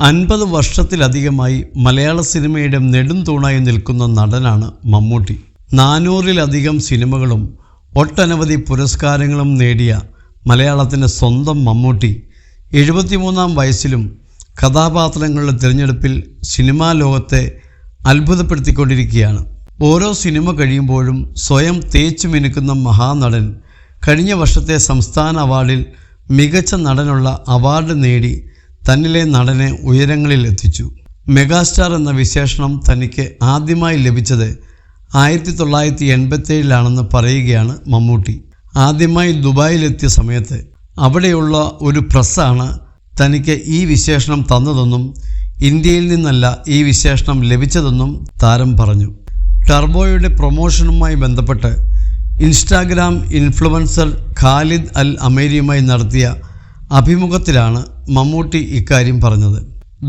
50 വർഷത്തിലധികമായി മലയാള സിനിമയുടെ നെടുംതൂണായി നിൽക്കുന്ന നടനാണ് മമ്മൂട്ടി. 400-ലധികം സിനിമകളും ഒട്ടനവധി പുരസ്കാരങ്ങളും നേടിയ മലയാളത്തിൻ്റെ സ്വന്തം മമ്മൂട്ടി 73-ാം വയസ്സിലും കഥാപാത്രങ്ങളുടെ തിരഞ്ഞെടുപ്പിൽ സിനിമാ ലോകത്തെ അത്ഭുതപ്പെടുത്തിക്കൊണ്ടിരിക്കുകയാണ്. ഓരോ സിനിമ കഴിയുമ്പോഴും സ്വയം തേച്ചു മിനുക്കുന്ന മഹാനടൻ കഴിഞ്ഞ വർഷത്തെ സംസ്ഥാന അവാർഡിൽ മികച്ച നടനുള്ള അവാർഡ് നേടി തന്നിലെ നടനെ ഉയരങ്ങളിൽ എത്തിച്ചു. മെഗാസ്റ്റാർ എന്ന വിശേഷണം തനിക്ക് ആദ്യമായി ലഭിച്ചത് 1987-ലാണെന്ന് പറയുകയാണ് മമ്മൂട്ടി. ആദ്യമായി ദുബായിലെത്തിയ സമയത്ത് അവിടെയുള്ള ഒരു പ്രസ്സാണ് തനിക്ക് ഈ വിശേഷണം തന്നതെന്നും ഇന്ത്യയിൽ നിന്നല്ല ഈ വിശേഷണം ലഭിച്ചതെന്നും താരം പറഞ്ഞു. ടർബോയുടെ പ്രൊമോഷനുമായി ബന്ധപ്പെട്ട് ഇൻസ്റ്റാഗ്രാം ഇൻഫ്ലുവൻസർ ഖാലിദ് അൽ അമേരിയുമായി നടത്തിയ അഭിമുഖത്തിലാണ് മമ്മൂട്ടി ഇക്കാര്യം പറഞ്ഞത്.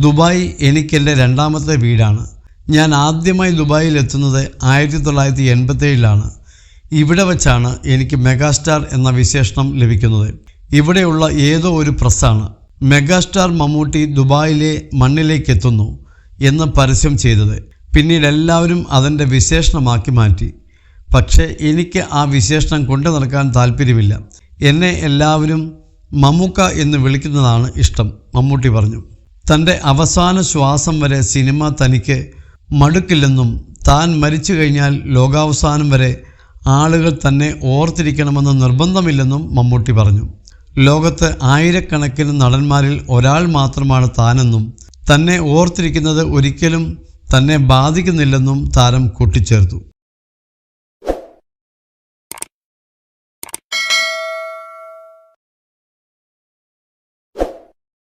ദുബായ് എനിക്കെൻ്റെ രണ്ടാമത്തെ വീടാണ്. ഞാൻ ആദ്യമായി ദുബായിൽ എത്തുന്നത് 1987-ലാണ്. ഇവിടെ വച്ചാണ് എനിക്ക് മെഗാസ്റ്റാർ എന്ന വിശേഷണം ലഭിക്കുന്നത്. ഇവിടെയുള്ള ഏതോ ഒരു പ്രസ്സാണ് മെഗാസ്റ്റാർ മമ്മൂട്ടി ദുബായിലെ മണ്ണിലേക്ക് എത്തുന്നു എന്ന് പരസ്യം ചെയ്തത്. പിന്നീട് എല്ലാവരും അതിൻ്റെ വിശേഷണമാക്കി മാറ്റി. പക്ഷേ എനിക്ക് ആ വിശേഷണം കൊണ്ടു നടക്കാൻ താല്പര്യമില്ല. എന്നെ എല്ലാവരും മമ്മൂക്ക എന്ന് വിളിക്കുന്നതാണ് ഇഷ്ടം, മമ്മൂട്ടി പറഞ്ഞു. തൻ്റെ അവസാന ശ്വാസം വരെ സിനിമ തനിക്ക് മടുക്കില്ലെന്നും താൻ മരിച്ചു കഴിഞ്ഞാൽ ലോകാവസാനം വരെ ആളുകൾ തന്നെ ഓർത്തിരിക്കണമെന്ന് നിർബന്ധമില്ലെന്നും മമ്മൂട്ടി പറഞ്ഞു. ലോകത്ത് ആയിരക്കണക്കിന് നടന്മാരിൽ ഒരാൾ മാത്രമാണ് താനെന്നും തന്നെ ഓർത്തിരിക്കുന്നത് ഒരിക്കലും തന്നെ ബാധിക്കുന്നില്ലെന്നും താരം കൂട്ടിച്ചേർത്തു.